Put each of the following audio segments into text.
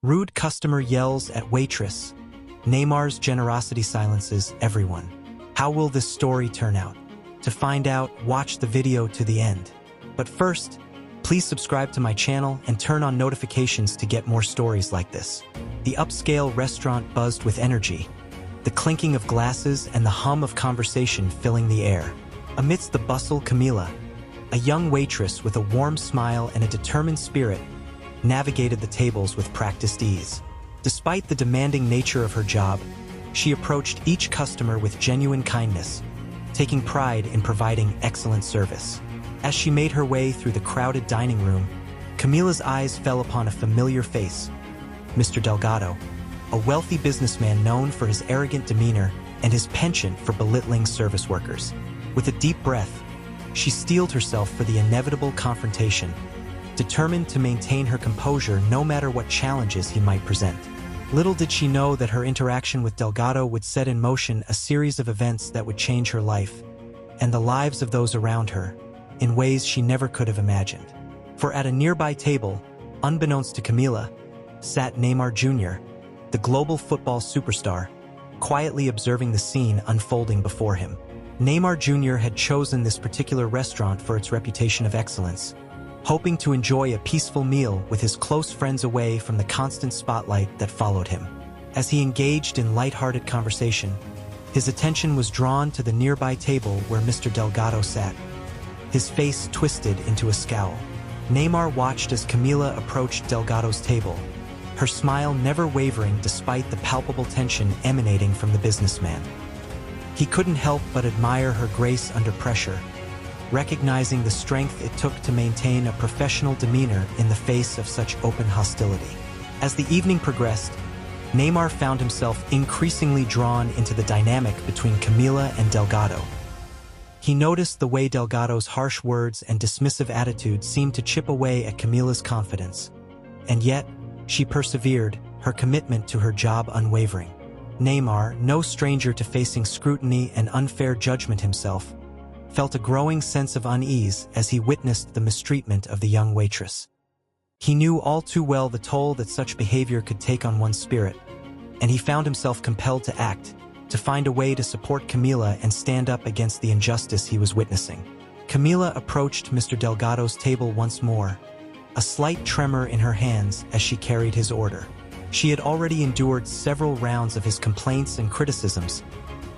Rude customer yells at waitress. Neymar's generosity silences everyone. How will this story turn out? To find out, watch the video to the end. But first, please subscribe to my channel and turn on notifications to get more stories like this. The upscale restaurant buzzed with energy, the clinking of glasses and the hum of conversation filling the air. Amidst the bustle, Camila, a young waitress with a warm smile and a determined spirit, navigated the tables with practiced ease. Despite the demanding nature of her job, she approached each customer with genuine kindness, taking pride in providing excellent service. As she made her way through the crowded dining room, Camila's eyes fell upon a familiar face, Mr. Delgado, a wealthy businessman known for his arrogant demeanor and his penchant for belittling service workers. With a deep breath, she steeled herself for the inevitable confrontation, determined to maintain her composure no matter what challenges he might present. Little did she know that her interaction with Delgado would set in motion a series of events that would change her life and the lives of those around her in ways she never could have imagined. For at a nearby table, unbeknownst to Camila, sat Neymar Jr., the global football superstar, quietly observing the scene unfolding before him. Neymar Jr. had chosen this particular restaurant for its reputation of excellence, hoping to enjoy a peaceful meal with his close friends away from the constant spotlight that followed him. As he engaged in light-hearted conversation, his attention was drawn to the nearby table where Mr. Delgado sat, his face twisted into a scowl. Neymar watched as Camila approached Delgado's table, her smile never wavering despite the palpable tension emanating from the businessman. He couldn't help but admire her grace under pressure, recognizing the strength it took to maintain a professional demeanor in the face of such open hostility. As the evening progressed, Neymar found himself increasingly drawn into the dynamic between Camila and Delgado. He noticed the way Delgado's harsh words and dismissive attitude seemed to chip away at Camila's confidence. And yet, she persevered, her commitment to her job unwavering. Neymar, no stranger to facing scrutiny and unfair judgment himself, felt a growing sense of unease as he witnessed the mistreatment of the young waitress. He knew all too well the toll that such behavior could take on one's spirit, and he found himself compelled to act, to find a way to support Camila and stand up against the injustice he was witnessing. Camila approached Mr. Delgado's table once more, a slight tremor in her hands as she carried his order. She had already endured several rounds of his complaints and criticisms,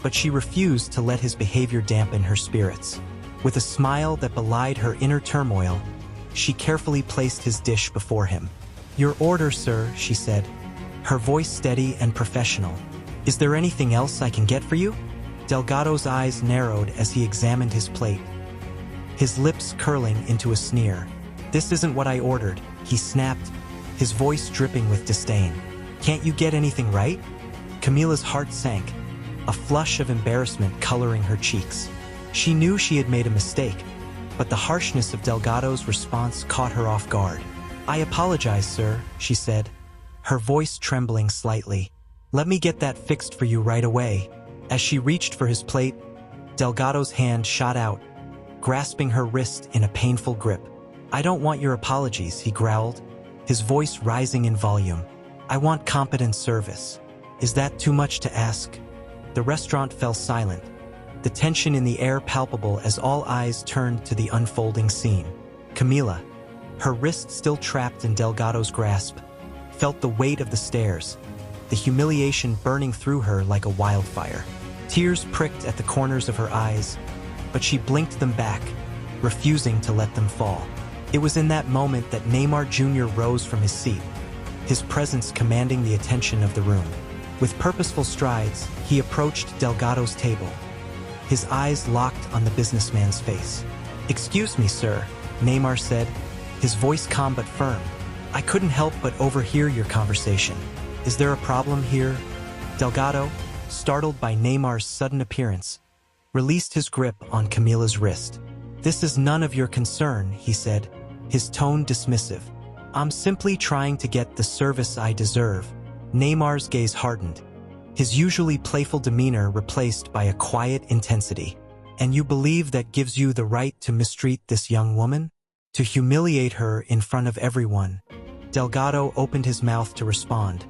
but she refused to let his behavior dampen her spirits. With a smile that belied her inner turmoil, she carefully placed his dish before him. "Your order, sir," she said, her voice steady and professional. "Is there anything else I can get for you?" Delgado's eyes narrowed as he examined his plate, his lips curling into a sneer. "This isn't what I ordered," he snapped, his voice dripping with disdain. "Can't you get anything right?" Camila's heart sank, a flush of embarrassment coloring her cheeks. She knew she had made a mistake, but the harshness of Delgado's response caught her off guard. "I apologize, sir," she said, her voice trembling slightly. "Let me get that fixed for you right away." As she reached for his plate, Delgado's hand shot out, grasping her wrist in a painful grip. "I don't want your apologies," he growled, his voice rising in volume. "I want competent service. Is that too much to ask?" The restaurant fell silent, the tension in the air palpable as all eyes turned to the unfolding scene. Camila, her wrist still trapped in Delgado's grasp, felt the weight of the stares, the humiliation burning through her like a wildfire. Tears pricked at the corners of her eyes, but she blinked them back, refusing to let them fall. It was in that moment that Neymar Jr. rose from his seat, his presence commanding the attention of the room. With purposeful strides, he approached Delgado's table, his eyes locked on the businessman's face. "Excuse me, sir," Neymar said, his voice calm but firm. "I couldn't help but overhear your conversation. Is there a problem here?" Delgado, startled by Neymar's sudden appearance, released his grip on Camila's wrist. "This is none of your concern," he said, his tone dismissive. "I'm simply trying to get the service I deserve." Neymar's gaze hardened, his usually playful demeanor replaced by a quiet intensity. "And you believe that gives you the right to mistreat this young woman? To humiliate her in front of everyone? Delgado opened his mouth to respond,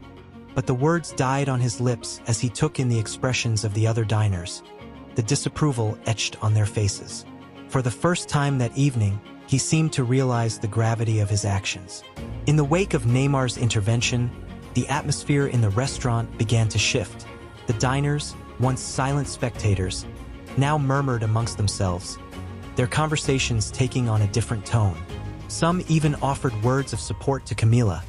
but the words died on his lips as he took in the expressions of the other diners, the disapproval etched on their faces. For the first time that evening, he seemed to realize the gravity of his actions. In the wake of Neymar's intervention, the atmosphere in the restaurant began to shift. The diners, once silent spectators, now murmured amongst themselves, their conversations taking on a different tone. Some even offered words of support to Camila,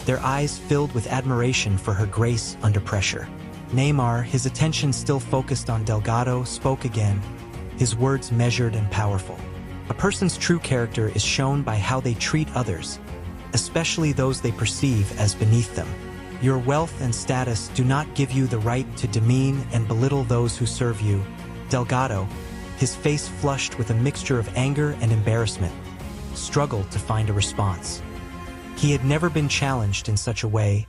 their eyes filled with admiration for her grace under pressure. Neymar, his attention still focused on Delgado, spoke again, his words measured and powerful. A person's true character is shown by how they treat others, especially those they perceive as beneath them. Your wealth and status do not give you the right to demean and belittle those who serve you. Delgado, his face flushed with a mixture of anger and embarrassment, struggled to find a response. He had never been challenged in such a way,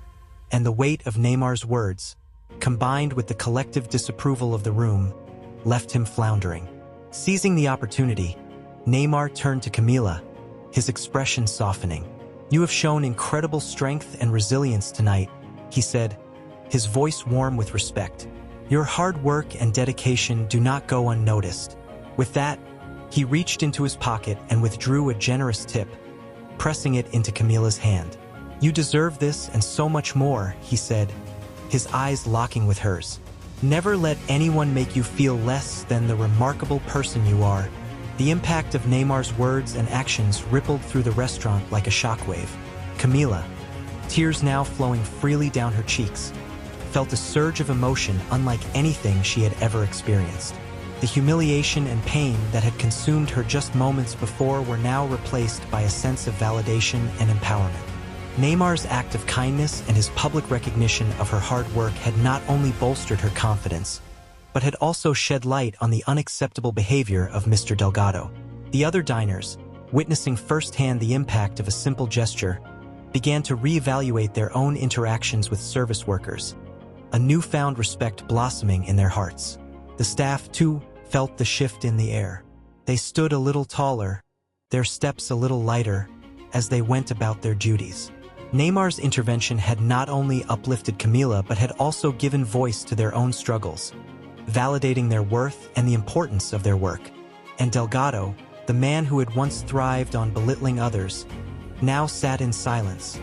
and the weight of Neymar's words, combined with the collective disapproval of the room, left him floundering. Seizing the opportunity, Neymar turned to Camila, his expression softening. "You have shown incredible strength and resilience tonight," he said, his voice warm with respect. "Your hard work and dedication do not go unnoticed." With that, he reached into his pocket and withdrew a generous tip, pressing it into Camila's hand. "You deserve this and so much more," he said, his eyes locking with hers. "Never let anyone make you feel less than the remarkable person you are." The impact of Neymar's words and actions rippled through the restaurant like a shockwave. Camila, tears now flowing freely down her cheeks, felt a surge of emotion unlike anything she had ever experienced. The humiliation and pain that had consumed her just moments before were now replaced by a sense of validation and empowerment. Neymar's act of kindness and his public recognition of her hard work had not only bolstered her confidence, but had also shed light on the unacceptable behavior of Mr. Delgado. The other diners, witnessing firsthand the impact of a simple gesture, began to reevaluate their own interactions with service workers, a newfound respect blossoming in their hearts. The staff, too, felt the shift in the air. They stood a little taller, their steps a little lighter, as they went about their duties. Neymar's intervention had not only uplifted Camila but had also given voice to their own struggles, validating their worth and the importance of their work. And Delgado, the man who had once thrived on belittling others, now sat in silence,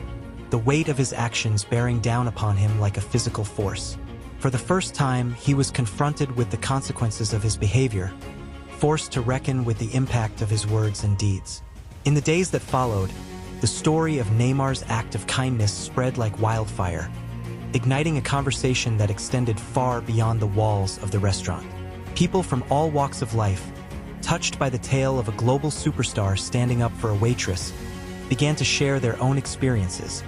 the weight of his actions bearing down upon him like a physical force. For the first time, he was confronted with the consequences of his behavior, forced to reckon with the impact of his words and deeds. In the days that followed, the story of Neymar's act of kindness spread like wildfire, igniting a conversation that extended far beyond the walls of the restaurant. People from all walks of life, touched by the tale of a global superstar standing up for a waitress, began to share their own experiences,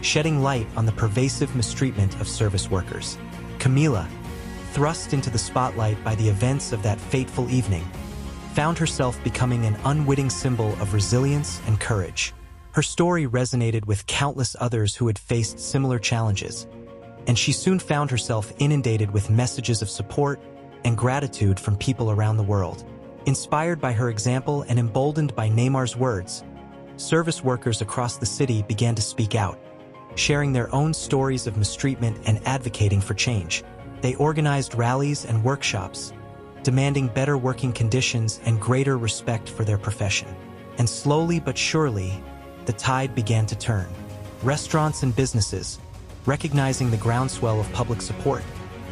shedding light on the pervasive mistreatment of service workers. Camila, thrust into the spotlight by the events of that fateful evening, found herself becoming an unwitting symbol of resilience and courage. Her story resonated with countless others who had faced similar challenges, and she soon found herself inundated with messages of support and gratitude from people around the world. Inspired by her example and emboldened by Neymar's words, service workers across the city began to speak out, sharing their own stories of mistreatment and advocating for change. They organized rallies and workshops, demanding better working conditions and greater respect for their profession. And slowly but surely, the tide began to turn. Restaurants and businesses, recognizing the groundswell of public support,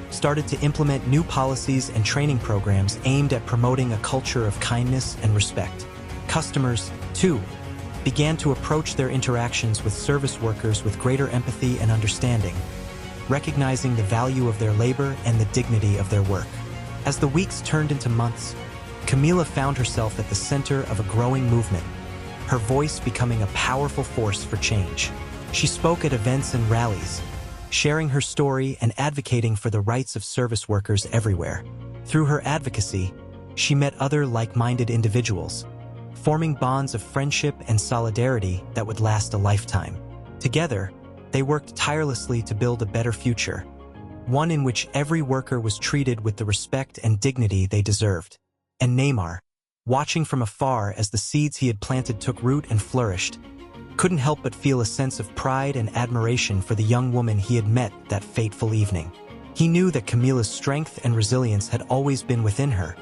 started to implement new policies and training programs aimed at promoting a culture of kindness and respect. Customers, too, began to approach their interactions with service workers with greater empathy and understanding, recognizing the value of their labor and the dignity of their work. As the weeks turned into months, Camila found herself at the center of a growing movement, her voice becoming a powerful force for change. She spoke at events and rallies, sharing her story and advocating for the rights of service workers everywhere. Through her advocacy, she met other like-minded individuals, forming bonds of friendship and solidarity that would last a lifetime. Together, they worked tirelessly to build a better future, one in which every worker was treated with the respect and dignity they deserved. And Neymar, watching from afar as the seeds he had planted took root and flourished, couldn't help but feel a sense of pride and admiration for the young woman he had met that fateful evening. He knew that Camila's strength and resilience had always been within her,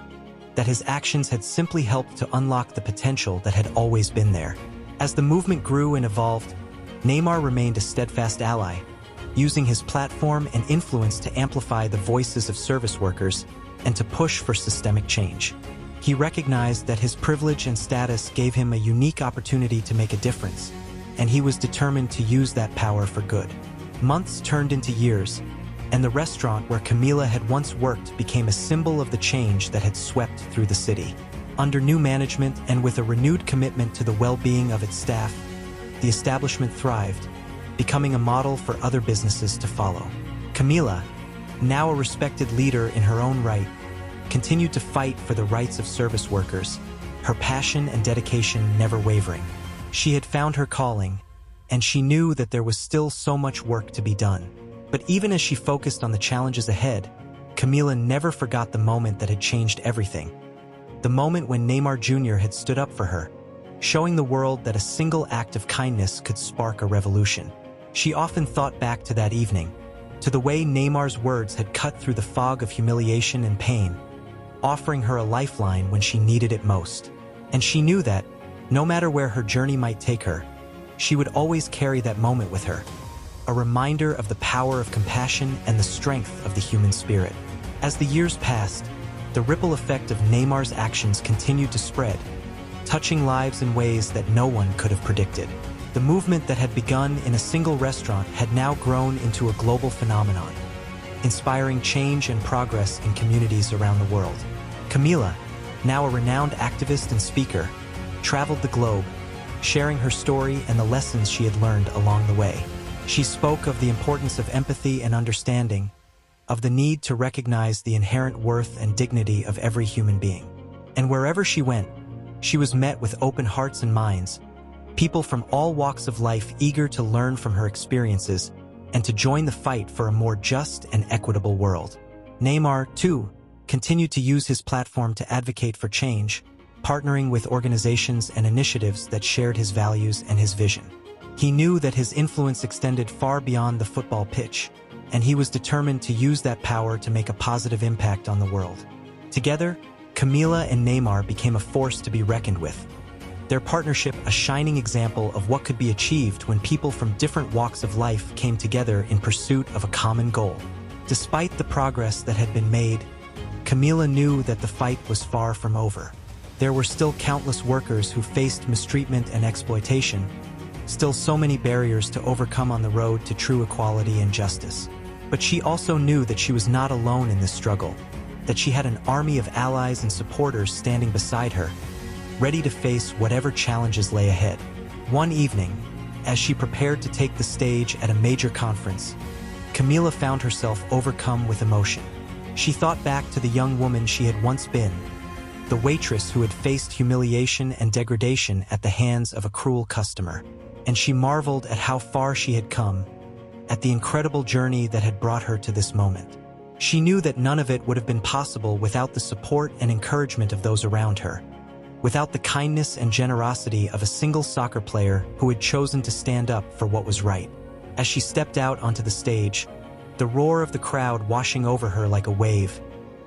that his actions had simply helped to unlock the potential that had always been there. As the movement grew and evolved, Neymar remained a steadfast ally, using his platform and influence to amplify the voices of service workers and to push for systemic change. He recognized that his privilege and status gave him a unique opportunity to make a difference, and he was determined to use that power for good. Months turned into years, and the restaurant where Camila had once worked became a symbol of the change that had swept through the city. Under new management and with a renewed commitment to the well-being of its staff, the establishment thrived, becoming a model for other businesses to follow. Camila, now a respected leader in her own right, continued to fight for the rights of service workers, her passion and dedication never wavering. She had found her calling, and she knew that there was still so much work to be done. But even as she focused on the challenges ahead, Camila never forgot the moment that had changed everything. The moment when Neymar Jr. had stood up for her, showing the world that a single act of kindness could spark a revolution. She often thought back to that evening, to the way Neymar's words had cut through the fog of humiliation and pain, offering her a lifeline when she needed it most. And she knew that, no matter where her journey might take her, she would always carry that moment with her, a reminder of the power of compassion and the strength of the human spirit. As the years passed, the ripple effect of Neymar's actions continued to spread, touching lives in ways that no one could have predicted. The movement that had begun in a single restaurant had now grown into a global phenomenon, inspiring change and progress in communities around the world. Camila, now a renowned activist and speaker, traveled the globe, sharing her story and the lessons she had learned along the way. She spoke of the importance of empathy and understanding, of the need to recognize the inherent worth and dignity of every human being. And wherever she went, she was met with open hearts and minds, people from all walks of life eager to learn from her experiences and to join the fight for a more just and equitable world. Neymar, too, continued to use his platform to advocate for change, partnering with organizations and initiatives that shared his values and his vision. He knew that his influence extended far beyond the football pitch, and he was determined to use that power to make a positive impact on the world. Together, Camila and Neymar became a force to be reckoned with, their partnership a shining example of what could be achieved when people from different walks of life came together in pursuit of a common goal. Despite the progress that had been made, Camila knew that the fight was far from over. There were still countless workers who faced mistreatment and exploitation, still so many barriers to overcome on the road to true equality and justice. But she also knew that she was not alone in this struggle, that she had an army of allies and supporters standing beside her, ready to face whatever challenges lay ahead. One evening, as she prepared to take the stage at a major conference, Camila found herself overcome with emotion. She thought back to the young woman she had once been, the waitress who had faced humiliation and degradation at the hands of a cruel customer. And she marveled at how far she had come, at the incredible journey that had brought her to this moment. She knew that none of it would have been possible without the support and encouragement of those around her, without the kindness and generosity of a single soccer player who had chosen to stand up for what was right. As she stepped out onto the stage, the roar of the crowd washing over her like a wave,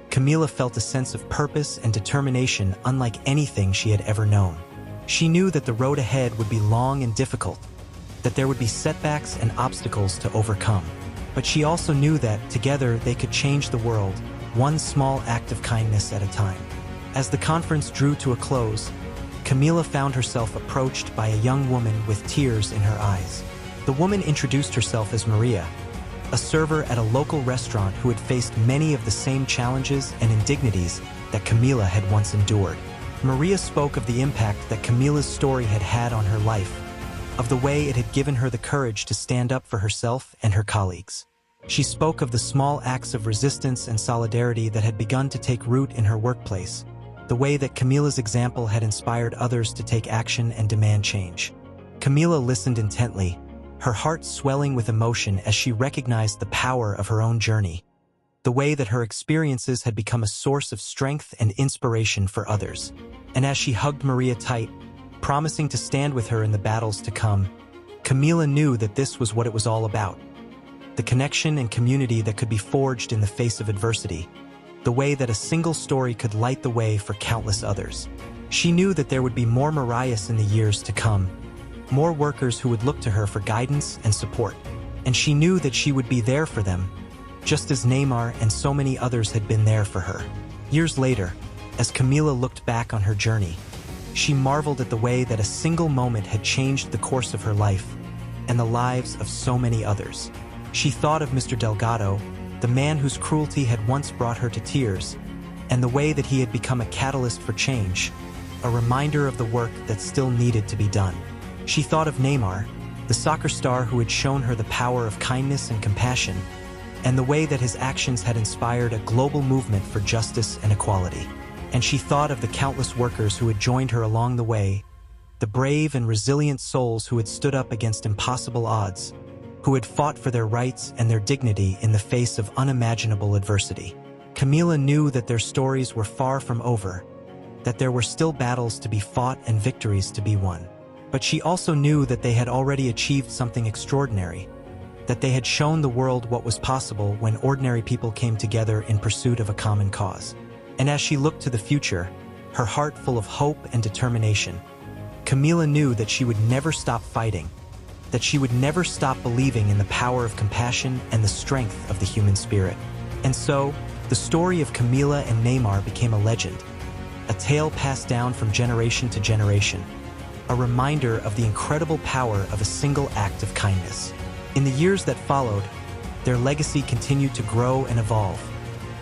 Camila felt a sense of purpose and determination unlike anything she had ever known. She knew that the road ahead would be long and difficult, that there would be setbacks and obstacles to overcome. But she also knew that, together, they could change the world, one small act of kindness at a time. As the conference drew to a close, Camila found herself approached by a young woman with tears in her eyes. The woman introduced herself as Maria, a server at a local restaurant who had faced many of the same challenges and indignities that Camila had once endured. Maria spoke of the impact that Camila's story had had on her life, of the way it had given her the courage to stand up for herself and her colleagues. She spoke of the small acts of resistance and solidarity that had begun to take root in her workplace, the way that Camila's example had inspired others to take action and demand change. Camila listened intently, her heart swelling with emotion as she recognized the power of her own journey, the way that her experiences had become a source of strength and inspiration for others. And as she hugged Maria tight, promising to stand with her in the battles to come. Camila knew that this was what it was all about. The connection and community that could be forged in the face of adversity. The way that a single story could light the way for countless others. She knew that there would be more Mariahs in the years to come. More workers who would look to her for guidance and support. And she knew that she would be there for them, just as Neymar and so many others had been there for her. Years later, as Camila looked back on her journey, she marveled at the way that a single moment had changed the course of her life and the lives of so many others. She thought of Mr. Delgado, the man whose cruelty had once brought her to tears, and the way that he had become a catalyst for change, a reminder of the work that still needed to be done. She thought of Neymar, the soccer star who had shown her the power of kindness and compassion, and the way that his actions had inspired a global movement for justice and equality. And she thought of the countless workers who had joined her along the way, the brave and resilient souls who had stood up against impossible odds, who had fought for their rights and their dignity in the face of unimaginable adversity. Camila knew that their stories were far from over, that there were still battles to be fought and victories to be won. But she also knew that they had already achieved something extraordinary, that they had shown the world what was possible when ordinary people came together in pursuit of a common cause. And as she looked to the future, her heart full of hope and determination, Camila knew that she would never stop fighting, that she would never stop believing in the power of compassion and the strength of the human spirit. And so, the story of Camila and Neymar became a legend, a tale passed down from generation to generation, a reminder of the incredible power of a single act of kindness. In the years that followed, their legacy continued to grow and evolve,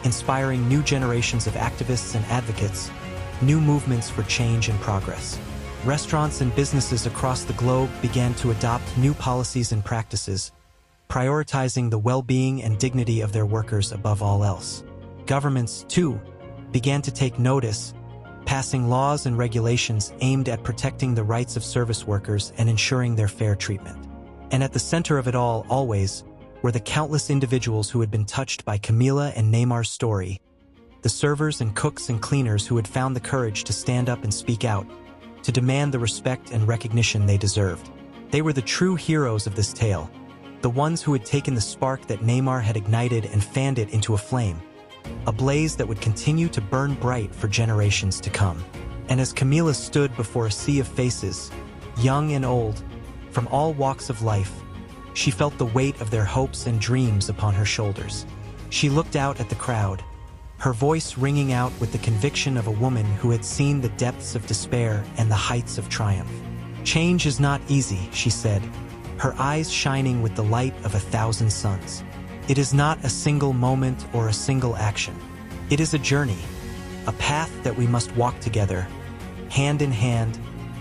inspiring new generations of activists and advocates, new movements for change and progress. Restaurants and businesses across the globe began to adopt new policies and practices, prioritizing the well-being and dignity of their workers above all else. Governments, too, began to take notice, passing laws and regulations aimed at protecting the rights of service workers and ensuring their fair treatment. And at the center of it all, always, were the countless individuals who had been touched by Camila and Neymar's story, the servers and cooks and cleaners who had found the courage to stand up and speak out, to demand the respect and recognition they deserved. They were the true heroes of this tale, the ones who had taken the spark that Neymar had ignited and fanned it into a flame, a blaze that would continue to burn bright for generations to come. And as Camila stood before a sea of faces, young and old, from all walks of life, she felt the weight of their hopes and dreams upon her shoulders. She looked out at the crowd, her voice ringing out with the conviction of a woman who had seen the depths of despair and the heights of triumph. "Change is not easy," she said, her eyes shining with the light of 1,000 suns. "It is not a single moment or a single action. It is a journey, a path that we must walk together, hand in hand,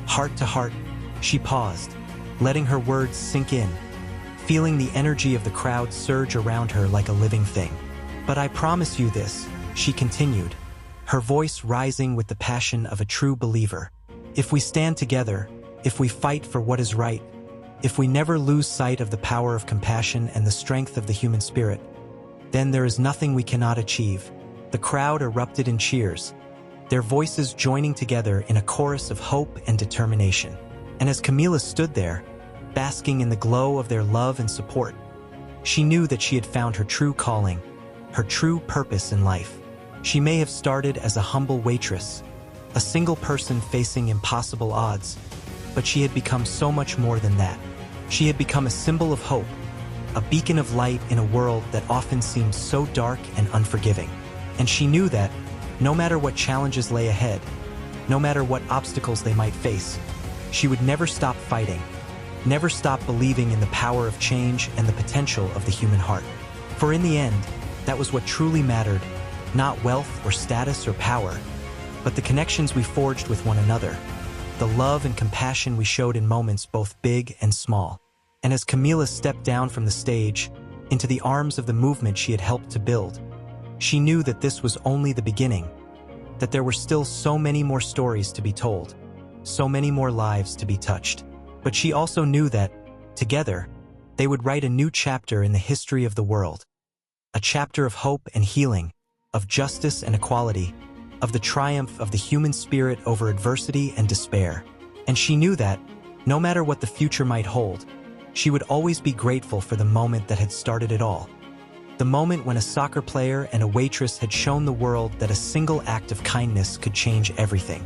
heart to heart." She paused, letting her words sink in, feeling the energy of the crowd surge around her like a living thing. "But I promise you this," she continued, her voice rising with the passion of a true believer. "If we stand together, if we fight for what is right, if we never lose sight of the power of compassion and the strength of the human spirit, then there is nothing we cannot achieve." The crowd erupted in cheers, their voices joining together in a chorus of hope and determination. And as Camila stood there, basking in the glow of their love and support, she knew that she had found her true calling, her true purpose in life. She may have started as a humble waitress, a single person facing impossible odds, but she had become so much more than that. She had become a symbol of hope, a beacon of light in a world that often seemed so dark and unforgiving. And she knew that, no matter what challenges lay ahead, no matter what obstacles they might face, she would never stop fighting, never stop believing in the power of change and the potential of the human heart. For in the end, that was what truly mattered, not wealth or status or power, but the connections we forged with one another, the love and compassion we showed in moments both big and small. And as Camila stepped down from the stage into the arms of the movement she had helped to build, she knew that this was only the beginning, that there were still so many more stories to be told, so many more lives to be touched. But she also knew that, together, they would write a new chapter in the history of the world, a chapter of hope and healing, of justice and equality, of the triumph of the human spirit over adversity and despair. And she knew that, no matter what the future might hold, she would always be grateful for the moment that had started it all. The moment when a soccer player and a waitress had shown the world that a single act of kindness could change everything.